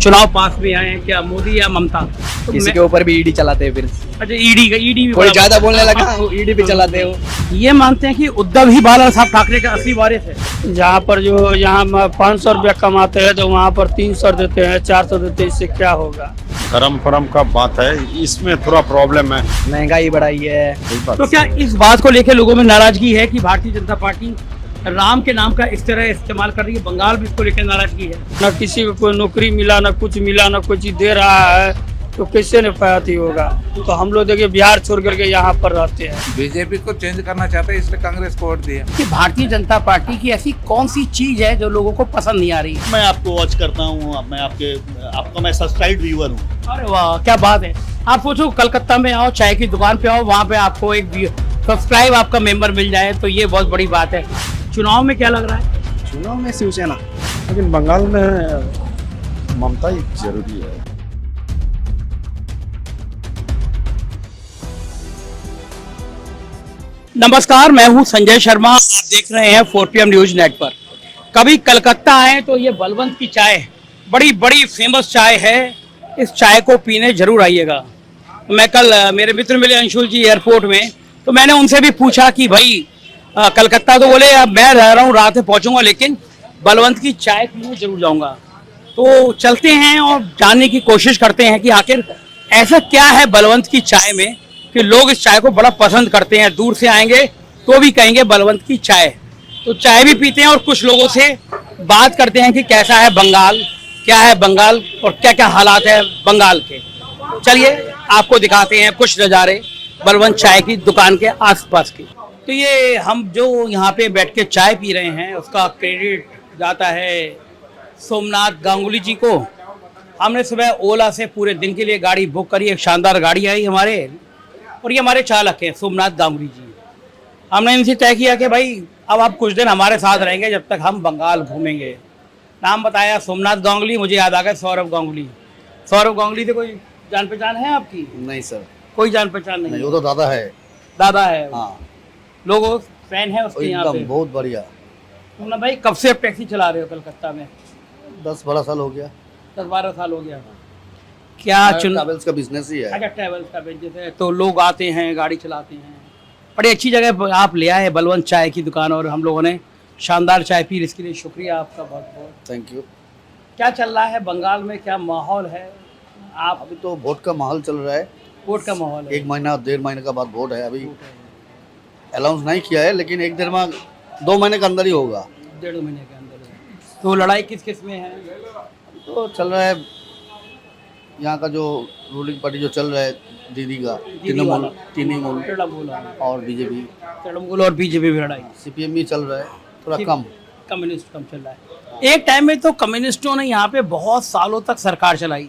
चुनाव पास में आए हैं, क्या मोदी या ममता? तो किसी के ऊपर भी ईडी चलाते हैं फिर अच्छा, ईडी भी कोई बड़ा- ज्यादा बोलने लगा ईडी भी चलाते हो। ये मानते हैं कि उद्धव ही बाला साहब ठाकरे का असली वारिस है। जहाँ पर जो यहाँ 500 रुपया कमाते हैं तो वहाँ पर 300 देते हैं, 400 देते हैं, इससे क्या होगा? धर्म फरम का बात है, इसमें थोड़ा प्रॉब्लम है। महंगाई बढ़ाई है। तो क्या इस बात को लेकर लोगों में नाराजगी है कि भारतीय जनता पार्टी राम के नाम का इस तरह इस्तेमाल कर रही है? बंगाल भी इसको लेकर नाराजगी है। न किसी को कोई नौकरी मिला, न कुछ मिला, न कोई चीज दे रहा है, तो कैसे न पाती होगा? तो हम लोग देखिए बिहार छोड़ करके यहाँ पर रहते हैं। बीजेपी को चेंज करना चाहते हैं, इसलिए कांग्रेस को वोट दिया। कि भारतीय जनता पार्टी की ऐसी कौन सी चीज है जो लोगों को पसंद नहीं आ रही? मैं आपको वॉच करता हूँ, मैं आपका मैं सब्सक्राइब व्यूअर हूँ। अरे वाह, क्या बात है। आप सोचो कलकत्ता में आओ, चाय की दुकान पे आओ, वहाँ पे आपको एक सब्सक्राइब आपका मेंबर मिल जाए, तो ये बहुत बड़ी बात है। चुनाव में क्या लग रहा है? चुनाव में शिवसेना। लेकिन बंगाल में ममता ही जरूरी है। नमस्कार, मैं हूं संजय शर्मा। आप देख रहे हैं 4PM न्यूज नेटवर्क। कभी कलकत्ता आए तो ये बलवंत की चाय बड़ी बड़ी फेमस चाय है, इस चाय को पीने जरूर आइएगा। मैं कल मेरे मित्र मिले अंशुल जी एयरपोर्ट में, तो मैंने उनसे भी पूछा कि भाई कलकत्ता, तो बोले अब मैं रह रहा हूँ, रात में पहुँचूंगा, लेकिन बलवंत की चाय पीने जरूर जाऊँगा। तो चलते हैं और जानने की कोशिश करते हैं कि आखिर ऐसा क्या है बलवंत की चाय में कि लोग इस चाय को बड़ा पसंद करते हैं। दूर से आएंगे तो भी कहेंगे बलवंत की चाय। तो चाय भी पीते हैं और कुछ लोगों से बात करते हैं कि कैसा है बंगाल, क्या है बंगाल और क्या क्या हालात है बंगाल के। चलिए आपको दिखाते हैं कुछ नज़ारे बलवंत चाय की दुकान के आसपास की। तो ये हम जो यहाँ पे बैठ के चाय पी रहे हैं, उसका क्रेडिट जाता है सोमनाथ गांगुली जी को। हमने सुबह ओला से पूरे दिन के लिए गाड़ी बुक करी, एक शानदार गाड़ी आई हमारे, और ये हमारे चालक हैं सोमनाथ गांगुली जी। हमने इनसे तय किया कि भाई अब आप कुछ दिन हमारे साथ रहेंगे जब तक हम बंगाल घूमेंगे। नाम बताया सोमनाथ गांगुली, मुझे याद आ गया सौरभ गांगुली। सौरभ गांगुली से कोई जान पहचान है आपकी? नहीं सर, कोई जान पहचान नहीं? वो तो दादा है। दादा है? हाँ, लोगों फैन है उसके यहाँ पे? एकदम बहुत बढ़िया। ना भाई, कब से आप टैक्सी चला रहे हो कलकत्ता में? 10-12 साल हो गया। 10-12 साल हो गया। क्या ट्रैवल्स का बिजनेस ही है। अच्छा, ट्रैवल्स का बिजनेस है, तो लोग आते हैं, गाड़ी चलाते हैं। बड़ी अच्छी जगह आप ले आए बलवंत चाय की दुकान, और हम लोगों ने शानदार चाय पी, इसके लिए शुक्रिया आपका बहुत बहुत। Thank you. क्या चल रहा है बंगाल में, क्या माहौल है? आप अभी तो वोट का माहौल चल रहा है। वोट का माहौल है? 1 महीना 1.5 महीने का बाद वोट है। अभी अनाउंस नहीं किया है, लेकिन 2 महीने के अंदर ही होगा। 1.5 महीने के अंदर है। तो लड़ाई किस किस में है? तो चल रहा है यहाँ का जो रूलिंग पार्टी जो चल रहा है, दीदी का तृणमूल और बीजेपी। तृणमूल और बीजेपी में लड़ाई। सीपीएम भी चल रहा है, थोड़ा कम। कम्युनिस्ट कम चल रहा है। एक टाइम में तो कम्युनिस्टों ने यहाँ पे बहुत सालों तक सरकार चलाई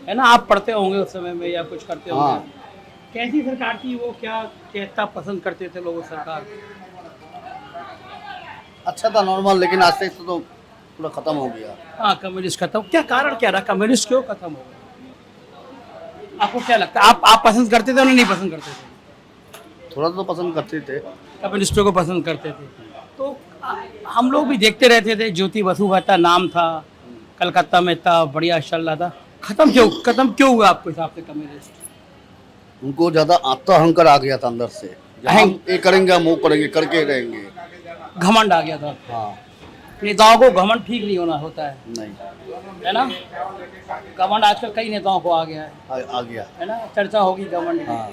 है ना? आप पढ़ते होंगे उस समय में या कुछ करते होंगे। हाँ। कैसी सरकार थी वो, क्या कहता पसंद करते थे लोग सरकार? अच्छा था, नॉर्मल, लेकिन आस्ते आस्ते तो पूरा खत्म हो गया। हाँ, कम्युनिस्ट खत्म। क्या कारण क्या रहा, कम्युनिस्ट क्यों खत्म हो गया? आपको क्या लगता है? आप पसंद करते थे या नहीं पसंद करते थे? थोड़ा तो पसंद करते थे। कम्युनिस्टों को पसंद करते थे। तो हम लोग भी देखते रहते थे। ज्योति बसु का नाम था, कलकत्ता में था, बढ़िया चल रहा था। खत्म क्यों हुआ आपके हिसाब से कम्युनिस्ट? उनको ज्यादा आत्मअहंकार आ गया था अंदर से। हम ये करेंगे, हम वो करेंगे, करके रहेंगे। घमंड आ गया था। हाँ। नेताओं को घमंड ठीक नहीं होना होता है, नहीं, है ना? घमंड आजकल कई नेताओं को आ गया है, आ गया है ना? चर्चा होगी घमंड की। हाँ।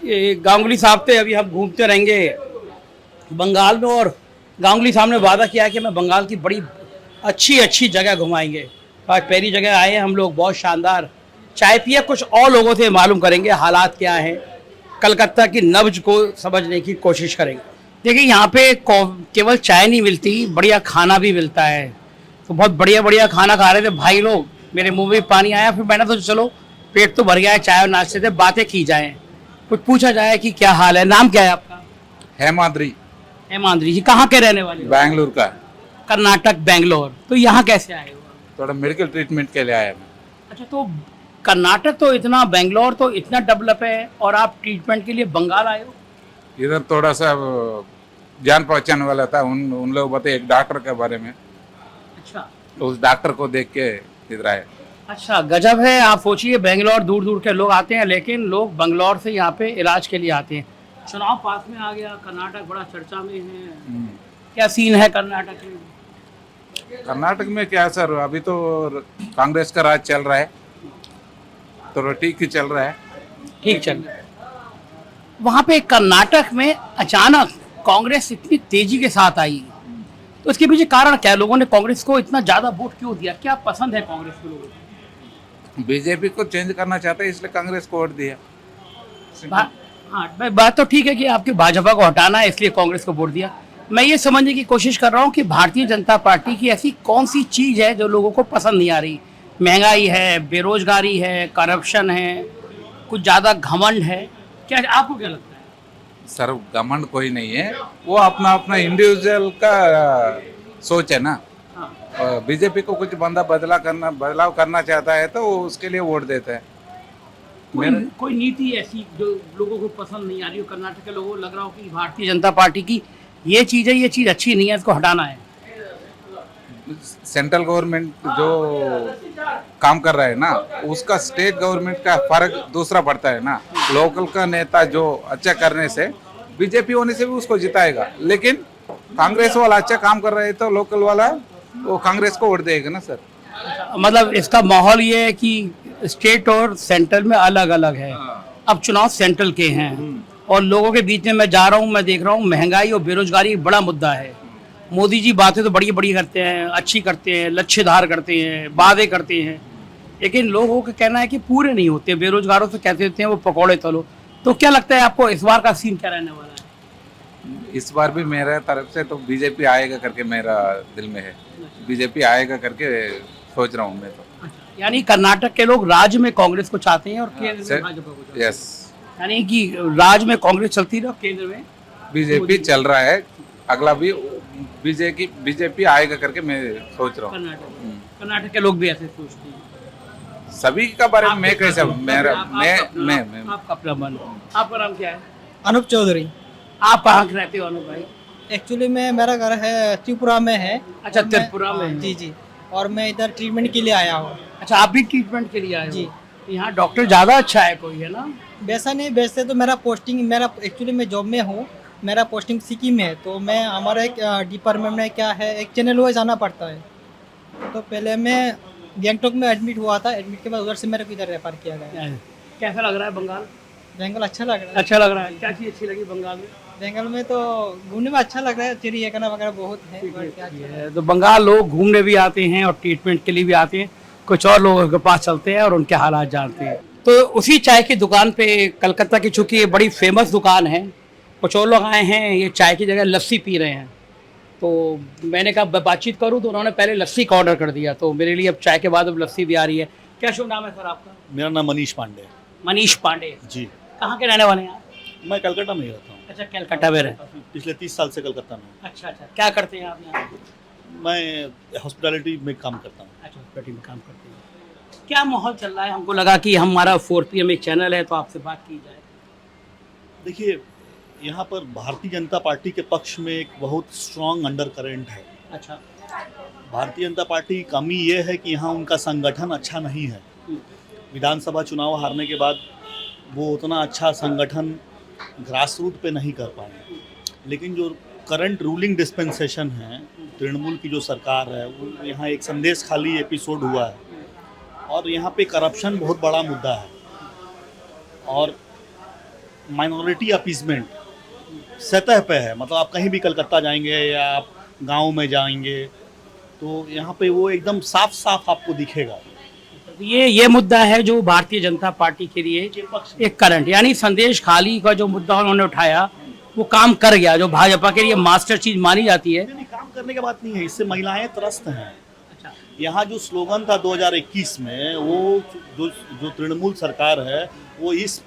ये गांगुली साहब थे, अभी हम घूमते रहेंगे बंगाल में, और गांगुली साहब ने वादा किया कि मैं बंगाल की बड़ी अच्छी जगह घुमाएंगे। आज पहली जगह आए हैं हम लोग, बहुत शानदार चाय पिए। कुछ और लोगों से मालूम करेंगे हालात क्या हैं, कलकत्ता की नब्ज को समझने की कोशिश करेंगे। देखिए, यहाँ पे केवल चाय नहीं मिलती, बढ़िया खाना भी मिलता है। तो बहुत बढ़िया खाना खा रहे थे भाई लोग, मेरे मुंह में पानी आया। फिर मैंने तो चलो पेट तो भर गया है, चाय और नाश्ते से बातें की जाएं, कुछ पूछा जाए कि क्या हाल है। नाम क्या है आपका? हेमाद्री। हेमाद्री जी, कहाँ के रहने वाले हो? बैंगलोर का। कर्नाटक, बेंगलोर। तो यहाँ कैसे आए हो? थोड़ा मेडिकल ट्रीटमेंट के लिए आया मैं। अच्छा, तो कर्नाटक तो इतना, बेंगलोर तो इतना डेवलप है, और आप ट्रीटमेंट के लिए बंगाल आए हो? इधर थोड़ा सा जान पहचान वाला था, उन लोग बताए एक डॉक्टर के बारे में। अच्छा, तो उस डॉक्टर को देख के इधर आए। अच्छा, गजब है। आप सोचिए, बेंगलोर दूर दूर के लोग आते हैं, लेकिन लोग बंगलौर से यहाँ पे इलाज के लिए आते हैं। चुनाव पास में आ गया, कर्नाटक बड़ा चर्चा में है, क्या सीन है कर्नाटक में? कर्नाटक में क्या सर, अभी तो कांग्रेस का राज चल रहा है, तो ठीक ही चल रहा है। ठीक चल रहा है। वहाँ पे कर्नाटक में अचानक कांग्रेस इतनी तेजी के साथ आई, तो इसके पीछे कारण क्या है? लोगों ने कांग्रेस को इतना ज्यादा वोट क्यों दिया? क्या पसंद है कांग्रेस के लोगों को? बीजेपी को चेंज करना चाहते हैं, इसलिए कांग्रेस को वोट दिया। हाँ, बात तो ठीक है कि आपकी भाजपा को हटाना है, इसलिए कांग्रेस को वोट दिया। मैं ये समझने की कोशिश कर रहा हूँ कि भारतीय जनता पार्टी की ऐसी कौन सी चीज है जो लोगों को पसंद नहीं आ रही? महंगाई है, बेरोजगारी है, करप्शन है, कुछ ज्यादा घमंड है, क्या आपको क्या लगता है? सर घमंड कोई नहीं है, वो अपना अपना इंडिविजुअल का सोच है ना। बीजेपी को कुछ बंदा बदलाव करना चाहता है तो वो उसके लिए वोट देता है। कोई नीति ऐसी जो लोगों को पसंद नहीं आ रही हो? कर्नाटक के लोगों को लग रहा हो कि भारतीय जनता पार्टी की ये चीज है, ये चीज अच्छी नहीं है, इसको हटाना है। सेंट्रल गवर्नमेंट जो काम कर रहा है ना, उसका स्टेट गवर्नमेंट का फर्क दूसरा पड़ता है ना। लोकल का नेता जो अच्छा करने से, बीजेपी होने से भी उसको जिताएगा, लेकिन कांग्रेस वाला अच्छा काम कर रहा है तो लोकल वाला वो कांग्रेस को वोट देगा ना सर। मतलब इसका माहौल ये है कि स्टेट और सेंट्रल में अलग अलग है। अब चुनाव सेंट्रल के हैं और लोगों के बीच में मैं जा रहा हूँ, मैं देख रहा हूँ महंगाई और बेरोजगारी एक बड़ा मुद्दा है। मोदी जी बातें तो बड़ी बड़ी करते हैं, अच्छी करते हैं, लक्ष्यधार करते हैं, वादे करते हैं, लेकिन लोगों का कहना है कि पूरे नहीं होते। बेरोजगारों से कहते देते हैं वो पकौड़े तलो। तो क्या लगता है आपको इस बार का सीन क्या रहने वाला है? इस बार भी मेरे तरफ से तो बीजेपी आएगा करके मेरा दिल में है, बीजेपी आएगा करके सोच रहा हूँ मैं तो। यानी कर्नाटक के लोग राज्य में कांग्रेस को चाहते हैं और केंद्र में भाजपा को चाहते हैं। यस, यानी कि राज्य में कांग्रेस चलती रहे, केंद्र में बीजेपी चल रहा है, अगला भी बीजेपी आएगा करके मैं सोच रहा हूँ। कर्नाटक के लोग भी ऐसे सोचते हैं। सभी का बारे में मैं कैसे मेरा मैं आपका अपना मन। आपका नाम क्या है? अनूप चौधरी। आप कहाँ के रहते हो अनूप भाई? एक्चुअली मैं मेरा घर है त्रिपुरा में है। अच्छा, त्रिपुरा में। जी जी, और मैं इधर ट्रीटमेंट के लिए आया हूँ। अच्छा, आप भी ट्रीटमेंट के लिए आए हो? जी। यहाँ डॉक्टर ज्यादा अच्छा है कोई, है ना? वैसा नहीं, वैसे तो मेरा एक्चुअली मैं जॉब में हूँ, मेरा पोस्टिंग सिक्किम में है, तो मैं हमारा एक डिपार्टमेंट में क्या है, एक चैनल वाइज आना पड़ता है। तो पहले मैं गैंगटॉक में एडमिट हुआ था, एडमिट के बाद उधर से मेरे को इधर रेफर किया गया। कैसा लग रहा है बंगाल? बंगाल अच्छा लग रहा है। अच्छा लग रहा है। क्या चीज़ अच्छी लगी बंगाल में? बंगाल में तो घूमने में अच्छा लग रहा है, चिड़ियाखाना वगैरह बहुत है। क्या अच्छा है। तो बंगाल लोग घूमने भी आते हैं और ट्रीटमेंट के लिए भी आते हैं, कुछ और लोगों के पास चलते हैं और उनके हालात जानते हैं। तो उसी चाय की दुकान पे कलकत्ता की, चूँकि ये बड़ी फेमस दुकान है, कुछ और लोग आए हैं, ये चाय की जगह लस्सी पी रहे हैं। तो मैंने कहा बातचीत करूं, तो उन्होंने पहले लस्सी का ऑर्डर कर दिया, तो मेरे लिए अब चाय के बाद अब लस्सी भी आ रही है। क्या शुभ नाम है सर आपका? मेरा नाम मनीष पांडे। मनीष पांडे जी। कहाँ के रहने वाले हैं आप? मैं कलकत्ता में ही रहता हूँ। अच्छा, कलकत्ता में रहते हैं। पिछले 30 साल से कलकत्ता में। अच्छा, क्या करते हैं आप यहाँ? मैं हॉस्पिटैलिटी में काम करता हूँ। अच्छा, हॉस्पिटैलिटी में काम करते हैं। क्या माहौल चल रहा है? हमको लगा कि हमारा 4PM एक चैनल है, तो आपसे बात की जाए। देखिए, यहाँ पर भारतीय जनता पार्टी के पक्ष में एक बहुत स्ट्रॉन्ग अंडर करेंट है। अच्छा। भारतीय जनता पार्टी की कमी ये है कि यहाँ उनका संगठन अच्छा नहीं है। विधानसभा चुनाव हारने के बाद वो उतना अच्छा संगठन ग्रास रूट पे नहीं कर पाए। लेकिन जो करंट रूलिंग डिस्पेंसेशन है, तृणमूल की जो सरकार है, वो यहाँ एक संदेश खाली एपिसोड हुआ है और यहाँ पे करप्शन बहुत बड़ा मुद्दा है और माइनॉरिटी अपीसमेंट सतह पे है। मतलब आप कहीं भी कलकत्ता जाएंगे या आप गांव में जाएंगे तो यहाँ पे वो एकदम साफ साफ आपको दिखेगा। ये मुद्दा है जो भारतीय जनता पार्टी के लिए एक करंट, यानी संदेश खाली का जो मुद्दा उन्होंने उठाया वो काम कर गया, जो भाजपा के लिए मास्टर चीज मानी जाती है। नहीं, काम करने की बात नहीं है, इससे महिलाएं त्रस्त हैं। यहाँ जो स्लोगन था 2021 में, वो जो तृणमूल सरकार है वो इस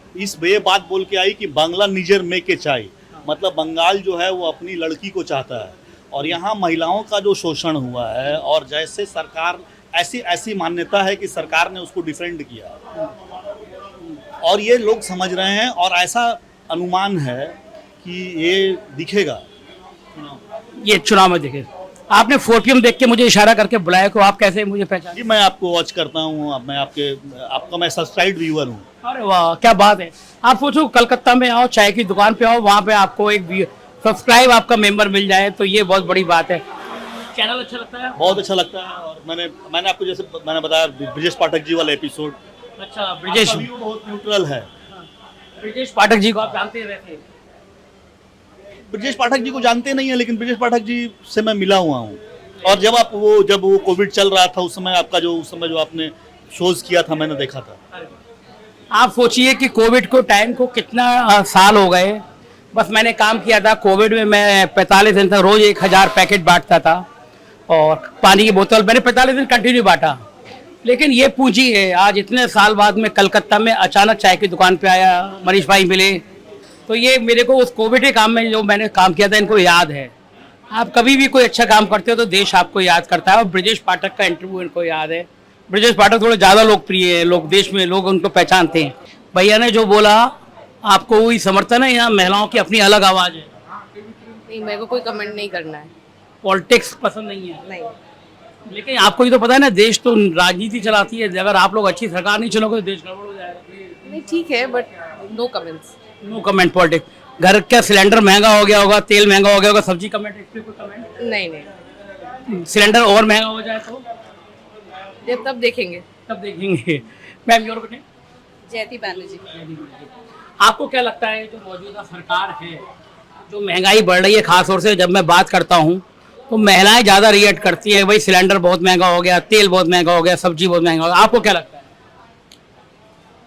ये बात बोल के आई कि बांग्ला निजर में के चाय, मतलब बंगाल जो है वो अपनी लड़की को चाहता है। और यहाँ महिलाओं का जो शोषण हुआ है और जैसे सरकार ऐसी मान्यता है कि सरकार ने उसको डिफेंड किया और ये लोग समझ रहे हैं और ऐसा अनुमान है कि ये दिखेगा ये चुनाव में दिखे। आपने 4PM देख के मुझे इशारा करके बुलाया को आप कैसे मुझे पहचाने? जी मैं आपको वॉच करता हूँ, अब मैं आपका सब्सक्राइब व्यूअर हूँ। अरे वाह क्या बात है। आप सोचो कलकत्ता में आओ, चाय की दुकान पे आओ, वहाँ पे आपको एक सब्सक्राइब आपका मेंबर मिल जाए तो ये बहुत बड़ी बात है। चैनल अच्छा लगता है? बहुत अच्छा लगता है। और मैंने आपको जैसे मैंने बताया ब्रिजेश पाठक जी वाला एपिसोड, अच्छा ब्रिजेश, आपका व्यू बहुत न्यूट्रल है। ब्रिजेश पाठक जी को आप जानते रहते हैं? ब्रिजेश पाठक जी को जानते नहीं है, लेकिन ब्रिजेश पाठक जी से मैं मिला हुआ हूँ। और जब वो कोविड चल रहा था उस समय जो आपने शोज किया था मैंने देखा था। आप सोचिए कि कोविड को टाइम को कितना साल हो गए। बस मैंने काम किया था कोविड में, मैं 45 दिन तक रोज 1000 पैकेट बांटता था और पानी की बोतल मैंने 45 दिन कंटिन्यू बांटा। लेकिन ये पूंजी है, आज इतने साल बाद में कलकत्ता में अचानक चाय की दुकान पे आया, मनीष भाई मिले, तो ये मेरे को उस कोविड के काम में जो मैंने काम किया था इनको याद है। आप कभी भी कोई अच्छा काम करते हो तो देश आपको याद करता है, और ब्रिजेश पाठक का इंटरव्यू इनको याद है। ब्रिजेश पाठक थोड़े ज़्यादा लोकप्रिय है, लोग देश में लोग उनको पहचानते हैं। भैया ने जो बोला आपको वही समर्थन है या महिलाओं की अपनी अलग आवाज़ है? नहीं, मेरे को कोई कमेंट नहीं करना है। पॉलिटिक्स पसंद नहीं है? नहीं। लेकिन आपको ये तो पता है ना, देश तो राजनीति चलाती है, अगर आप लोग अच्छी सरकार नहीं चलोगे तो देश गड़बड़ हो जाएगा। नहीं ठीक है, but no comments. No comment politics. घर का सिलेंडर महंगा हो गया होगा, तेल महंगा हो गया होगा, सब्जी कमेंट, इस पे कोई कमेंट? नहीं नहीं, सिलेंडर और महंगा हो जाए तो जब तब देखेंगे। तब देखेंगे। मैम योर बेटे? जयती बैनर्जी। आपको क्या लगता है जो मौजूदा सरकार है, जो महंगाई बढ़ रही है, खास तौर से जब मैं बात करता हूँ तो महिलाएं ज़्यादा रिएक्ट करती हैं, भाई सिलेंडर बहुत महंगा हो गया, तेल बहुत महंगा हो गया, सब्जी बहुत महंगा हो गया, आपको क्या लगता है?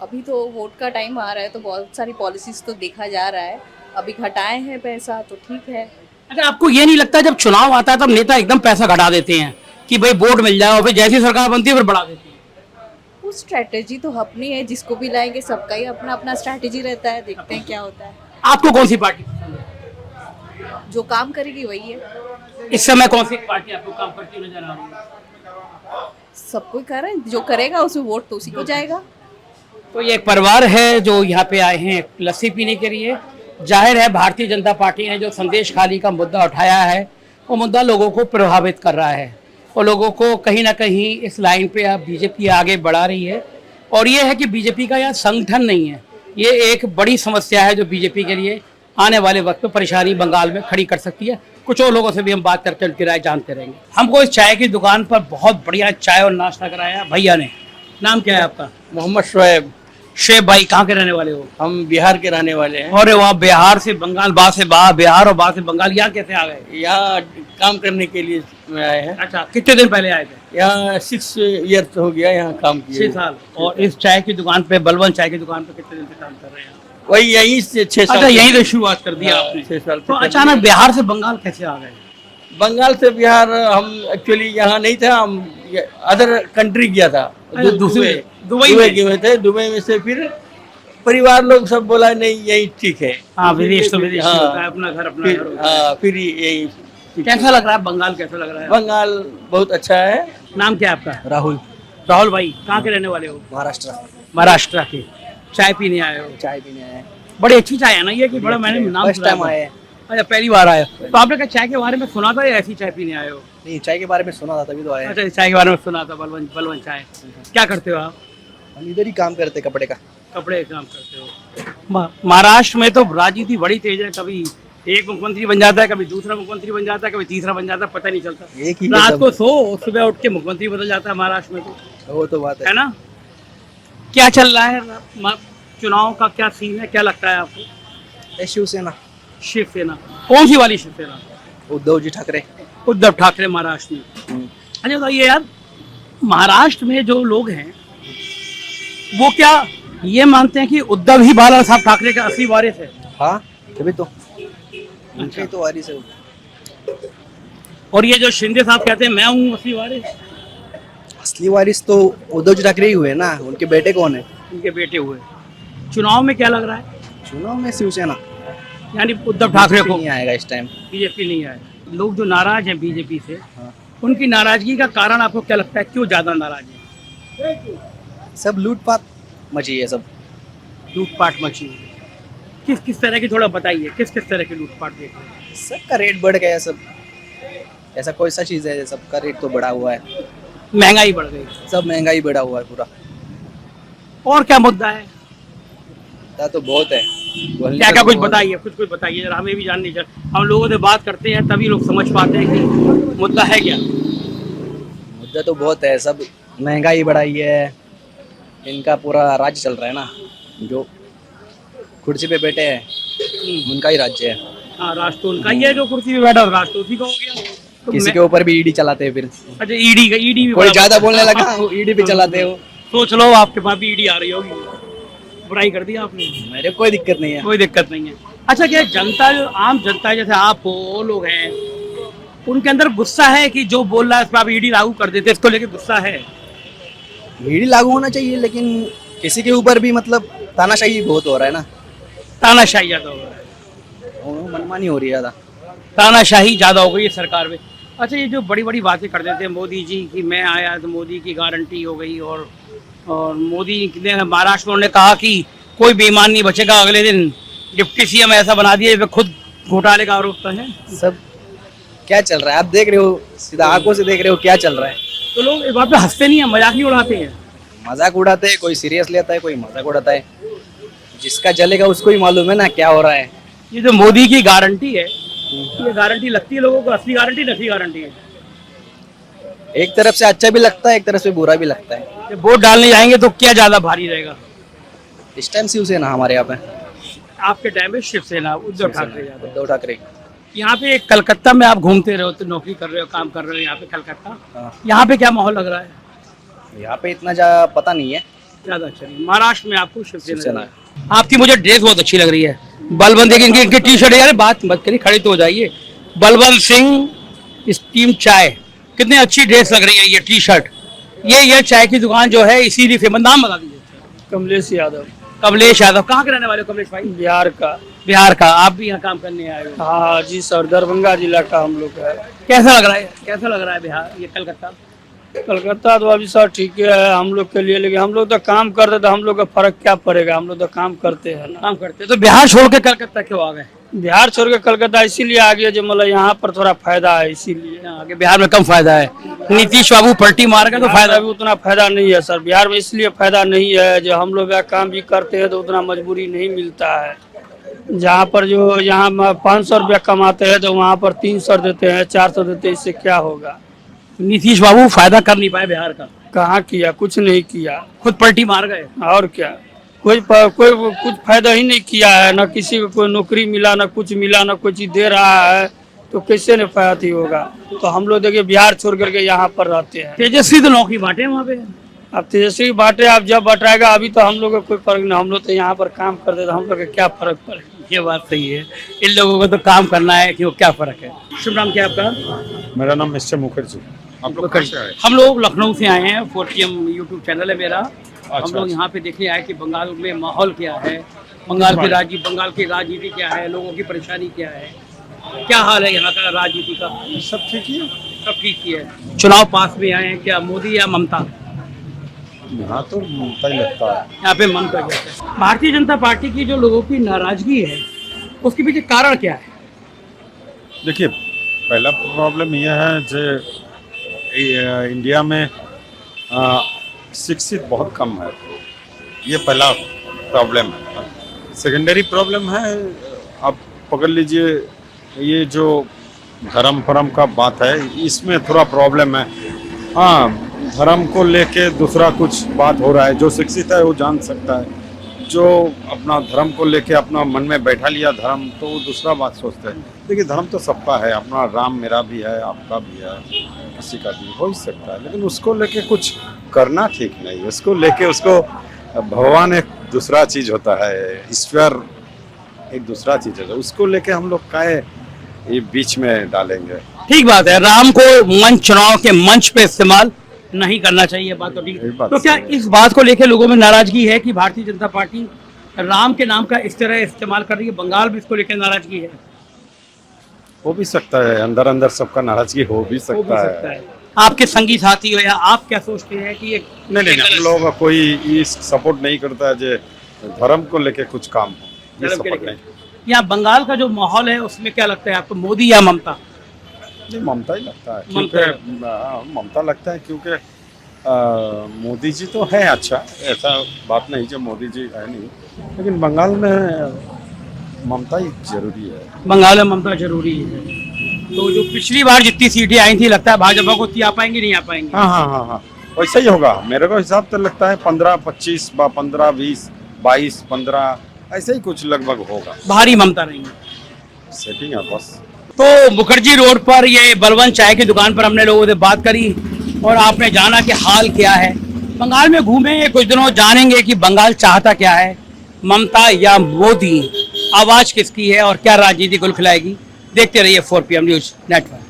अभी तो वोट का टाइम आ रहा है तो बहुत सारी पॉलिसीज तो देखा जा रहा है। अभी घटाए हैं पैसा तो ठीक है। अच्छा आपको ये नहीं लगता जब चुनाव आता है तब नेता एकदम पैसा घटा देते हैं कि भाई वोट मिल जाए, और फिर जैसी सरकार बनती है फिर बढ़ा देती है? वो स्ट्रेटेजी तो अपनी है, जिसको भी लाएंगे सबका ही अपना अपना स्ट्रेटेजी रहता है, देखते हैं क्या होता है। आपको कौन सी पार्टी पसंद है? जो काम करेगी वही है। इस समय कौन सी पार्टी आपको काम करती नजर आ रही है? सब कोई कर रहे हैं, जो करेगा उसमें वोट तो उसी को जाएगा। तो ये एक परिवार है जो यहाँ पे आए हैं लस्सी पीने के लिए। जाहिर है भारतीय जनता पार्टी ने जो संदेश खाली का मुद्दा उठाया है वो मुद्दा लोगों को प्रभावित कर रहा है, और लोगों को कहीं ना कहीं इस लाइन पे अब बीजेपी आगे बढ़ा रही है। और ये है कि बीजेपी का यह संगठन नहीं है, ये एक बड़ी समस्या है जो बीजेपी के लिए आने वाले वक्त में परेशानी बंगाल में खड़ी कर सकती है। कुछ और लोगों से भी हम बात करके उनकी राय जानते रहेंगे। हमको इस चाय की दुकान पर बहुत बढ़िया चाय और नाश्ता कराया भैया ने। नाम क्या है आपका? मोहम्मद शुएब। शेब भाई कहाँ के रहने वाले हो? हम बिहार के रहने वाले हैं। अरे वाह, बिहार से बंगाल, बाहर से बाहर, बिहार और बाहर से बंगाल, यहाँ कैसे आ गए? यहाँ काम करने के लिए आए हैं। अच्छा कितने दिन पहले आए थे? यहाँ 6 ईयर्स हो गया यहाँ काम किए। 6 साल। और इस चाय की दुकान पे, बलवंत चाय की दुकान पे कितने दिन से काम कर रहे हैं? वही यहीं से 6 साल। अच्छा यहीं से शुरुआत कर दिया हाँ, आपने? 6 साल। तो अचानक बिहार से बंगाल कैसे आ गए? बंगाल से बिहार हम एक्चुअली यहाँ नहीं था, हम अदर कंट्री गया था। दुबई गए थे। दुबई में से फिर परिवार लोग सब बोला नहीं यही ठीक है। हाँ विदेश तो विदेश हाँ, होता है, अपना घर अपना घर होता है। हाँ फिर यही। कैसा लग रहा है बंगाल, कैसा लग रहा है? बंगाल बहुत अच्छा है। नाम क्या है आपका? राहुल। राहुल भाई कहाँ के रहने वाले हो? महाराष्ट्र। महाराष्ट्र के। चाय पीने आए हो? चाय पीने आए। बड़ी अच्छी चाय है ना ये, कि बड़ा मैंने नाम फर्स्ट टाइम आए हैं। अच्छा पहली बार आए हो। तो आपने क्या चाय के बारे में सुना था या ऐसी चाय पीने आए हो? नहीं चाय के बारे में सुना था तभी तो आए। अच्छा चाय के बारे में सुना था, बलवंत चाय। क्या करते हो आप? हम इधर ही काम करते, कपड़े का। कपड़े का काम करते हो। महाराष्ट्र में तो राजनीति बड़ी तेज है, कभी एक मुख्यमंत्री बन जाता है, कभी दूसरा मुख्यमंत्री बन जाता है, कभी तीसरा बन जाता है, पता नहीं चलता। एक ही रात को सो, सुबह उठ के मुख्यमंत्री बदल जाता है महाराष्ट्र में। तो वो तो बात है ना। क्या चल रहा है चुनाव का, क्या सीन है, क्या लगता है आपको? शिवसेना। शिवसेना कौन सी वाली शिवसेना? उद्धव जी ठाकरे। उद्धव ठाकरे महाराष्ट्र में। अच्छा तो ये यार महाराष्ट्र में जो लोग हैं वो क्या ये मानते हैं कि उद्धव ही बाला साहब ठाकरे का असली वारिस है? हाँ तभी तो उनके तो वारिस है। और ये जो शिंदे साहब कहते हैं मैं हूँ असली वारिस? असली वारिस तो उद्धव जी ठाकरे ही हुए ना, उनके बेटे कौन है? उनके बेटे हुए। चुनाव में क्या लग रहा है? चुनाव में शिवसेना, यानी उद्धव ठाकरे को नहीं आएगा इस टाइम। बीजेपी नहीं आएगा। लोग जो नाराज हैं बीजेपी से, उनकी नाराजगी का कारण आपको क्या लगता है, क्यों ज्यादा नाराज है? सब लूटपाट मची है, सब लूटपाट मची है। किस किस तरह की, थोड़ा बताइए, किस किस तरह की लूटपाट देख रहे हैं? सबका रेट बढ़ गया, सब ऐसा कोई सा चीज़ है, सबका रेट तो बढ़ा हुआ है, महंगाई बढ़ गई, सब महंगाई बढ़ा हुआ है पूरा। और क्या मुद्दा है? मुद्दा तो बहुत है, बोलने क्या का क्या तो कुछ बहुत- बताइए, कुछ बताइए जरा, हमें भी जाननी चाहिए। हम लोगों से बात करते हैं तभी लोग समझ पाते हैं कि मुद्दा है क्या। मुद्दा तो बहुत है, सब महंगाई बढ़ाई है, इनका पूरा राज्य चल रहा है ना, जो कुर्सी पे बैठे हैं उनका ही राज्य है। हाँ, राष्ट्र उनका ही है, जो कुर्सी पे बैठा राष्ट्र उसी का हो गया। तो किसी के ऊपर भी ईडी चलाते हैं, फिर अच्छा, ईडी भी कोई बड़ा ज्यादा मुद्दा बोलने है। लगा वो ईडी पे चलाते हो। सोच लो आपके पास भी ईडी आ रही होगी, बुराई कर दी आपने। मेरे को कोई दिक्कत नहीं है। कोई दिक्कत नहीं है। अच्छा, क्या जनता, जो आम जनता है, जैसे आप हो, वो लोग हैं, उनके अंदर गुस्सा है कि जो बोल रहा है इस पर आप ईडी लागू कर देते, इसको लेके गुस्सा है? ईडी लागू होना चाहिए, लेकिन किसी के ऊपर भी मतलब तानाशाही बहुत हो रहा है ना, तानाशाही ज्यादा हो रहा है, मनमानी हो रही है ज्यादा। तानाशाही ज्यादा हो गई है सरकार में। अच्छा, ये जो बड़ी बड़ी बातें कर देते हैं मोदी जी की, मैं आया तो मोदी की गारंटी हो गई, और मोदी ने महाराष्ट्र में उन्होंने कहा कि कोई बेईमान नहीं बचेगा, अगले दिन डिप्टी सीएम ऐसा बना दिया, वे खुद घोटाले का आरोप है। सब क्या चल रहा है आप देख रहे हो, सीधा आंखों से देख रहे हो क्या चल रहा है। तो लोग इस बात पे हंसते नहीं है, मजाक नहीं उड़ाते हैं? मजाक उड़ाते हैं, कोई सीरियस लेता है, कोई मजाक उड़ाता है, जिसका जलेगा उसको ही मालूम है ना क्या हो रहा है। ये जो मोदी की गारंटी है, ये गारंटी लगती है लोगों को, असली गारंटी नकली गारंटी है? एक तरफ से अच्छा भी लगता है, एक तरफ से बुरा भी लगता है। जब वोट डालने जाएंगे तो क्या ज्यादा भारी रहेगा? इस टाइम शिवसेना हमारे यहाँ पे, आपके टाइम में शिवसेना, उद्धव ठाकरे ज्यादा। उद्धव ठाकरे। यहाँ पे कलकत्ता में आप घूमते रहो, तो नौकरी कर रहे हो, काम कर रहे हो यहाँ पे कलकत्ता, हाँ। यहाँ पे क्या माहौल लग रहा है? यहाँ पे इतना ज्यादा पता नहीं है। ज्यादा अच्छा नहीं। महाराष्ट्र में आपको शिवसेना शिवसेना लग रहा है। आपकी मुझे ड्रेस बहुत अच्छी लग रही है, बलवंत, इनकी टी शर्ट, यार बात मत करिए, खड़े तो हो जाइए। बलवंत सिंह स्टीम चाय, कितनी अच्छी ड्रेस लग रही है, ये टी शर्ट। ये चाय की दुकान जो है इसीलिए फेमस, नाम बता दीजिए। कमलेश यादव, कमलेश यादव, कहाँ के रहने वाले हो कमलेश भाई? बिहार का। बिहार का। आप भी यहाँ काम करने आए हो? हाँ जी सर, दरभंगा जिला का हम लोग है। कैसा लग रहा है, कैसा लग रहा है बिहार, ये कलकत्ता? कलकत्ता तो अभी सर ठीक है हम लोग के लिए, लेकिन हम लोग तो काम करते तो हम लोग का फर्क क्या पड़ेगा, हम लोग तो काम करते हैं ना। काम करते, तो बिहार छोड़ के कलकत्ता क्यों आ गए? बिहार छोड़ के कलकत्ता इसीलिए आ गया जो मतलब यहाँ पर थोड़ा फायदा है, इसीलिए। आगे बिहार में कम फायदा है, नीतीश बाबू पलटी मारेगा तो फायदा भी उतना फायदा नहीं है सर बिहार में, इसलिए फायदा नहीं है जो हम लोग का काम भी करते हैं तो उतना मजबूरी नहीं मिलता है। जहाँ पर जो यहाँ 500 रुपया कमाते हैं तो वहाँ पर 300 देते हैं, 400 देते हैं, इससे क्या होगा? नीतीश बाबू फायदा कर नहीं पाए बिहार का? कहाँ किया, कुछ नहीं किया, खुद पलटी मार गए। और क्या, कोई कुछ फायदा ही नहीं किया है, ना किसी को कोई नौकरी मिला, ना कुछ मिला, ना कोई चीज दे रहा है, तो कैसे न फायदा होगा? तो हम लोग देखिए बिहार छोड़ करके यहाँ पर रहते हैं। तेजस्वी तो नौकरी बांटे वहाँ पे। अब तेजस्वी बांटे, आप जब बटाएगा, अभी तो हम लोग का कोई फर्क नहीं, हम लोग तो यहाँ पर काम करते तो हम लोग का क्या फर्क पड़ेगा? ये बात सही है, इन लोगों को तो काम करना है, क्यों, क्या फर्क है? शुभ नाम क्या है आपका? मेरा नाम मिस्टर मुखर्जी। आप लोग कहाँ से आए? हम लोग लखनऊ से आए हैं, 4PM यूट्यूब चैनल है मेरा। हम लोग अच्छा। यहाँ पे देखने आए कि बंगाल में माहौल क्या है, बंगाल की राजनीति क्या है, लोगों की परेशानी क्या है, क्या हाल है यहाँ का राजनीति का? सब ठीक ही है। सब ठीक ही है। चुनाव पास में आए हैं, क्या मोदी या ममता? यहाँ तो ममता ही लगता है। यहाँ पे मन कर जाता है। भारतीय जनता पार्टी की जो लोगों की नाराजगी है, उसके पीछे कारण क्या है? देखिए, पहला प्रॉब्लम यह है जो इंडिया में शिक्षित बहुत कम है, ये पहला प्रॉब्लम है। सेकेंडरी प्रॉब्लम है, आप पकड़ लीजिए, ये जो धर्म का बात है, इसमें थोड़ा प्रॉब्लम है। हाँ, धर्म को लेके दूसरा कुछ बात हो रहा है, जो शिक्षित है वो जान सकता है, जो अपना धर्म को लेके अपना मन में बैठा लिया धर्म, तो वो दूसरा बात सोचते हैं। देखिए, धर्म तो सबका है, अपना राम मेरा भी है, आपका भी है, किसी का भी हो ही सकता है, लेकिन उसको लेके कुछ करना ठीक नहीं। उसको लेके उसको भगवान एक दूसरा चीज होता है, ईश्वर एक दूसरा चीज है, उसको लेके हम लोग काहे ये बीच में डालेंगे? ठीक बात है, राम को चुनाव के मंच पे इस्तेमाल नहीं करना चाहिए, बात तो ठीक यही है। बात तो क्या सही है। इस बात को लेकर लोगों में नाराजगी है कि भारतीय जनता पार्टी राम के नाम का इस तरह इस्तेमाल कर रही है? बंगाल भी इसको लेकर नाराजगी है? हो भी सकता है, अंदर अंदर सबका नाराजगी हो भी हो भी सकता सकता है। है। आपके संगी साथी हो या आप क्या सोचते हैं कि ये नहीं, हम लोगों का कोई ये सपोर्ट नहीं करता है जो धर्म को लेके कुछ काम हो, ये धर्म के सपोर्ट लेके। नहीं। यहाँ बंगाल का जो माहौल है उसमें क्या लगता है आपको, मोदी या ममता? नहीं, ममता ही लगता है, ममता क्योंकि ममता लगता है क्योंकि मोदी जी तो है अच्छा, ऐसा बात नहीं जो मोदी जी है नहीं, लेकिन बंगाल में ममता ही जरूरी है। बंगाल में ममता जरूरी है। तो जो पिछली बार जितनी सीटें आई थी लगता है भाजपा को उतनी आ पाएंगी, नहीं आ पाएंगी? हाँ हाँ हाँ हाँ, वैसा ही होगा मेरे को हिसाब तो लगता है 15-25 15-20 22-15 ऐसे ही कुछ लगभग होगा। भारी ममता रहेंगी। सेटिंग है बस। तो मुखर्जी रोड पर ये बलवंत चाय की दुकान पर हमने लोगों से बात करी और आपने जाना कि हाल क्या है। बंगाल में घूमे कुछ दिनों, जानेंगे कि बंगाल चाहता क्या है, ममता या मोदी, आवाज किसकी है और क्या राजनीति गुल खिलाएगी। देखते रहिए 4PM न्यूज नेटवर्क।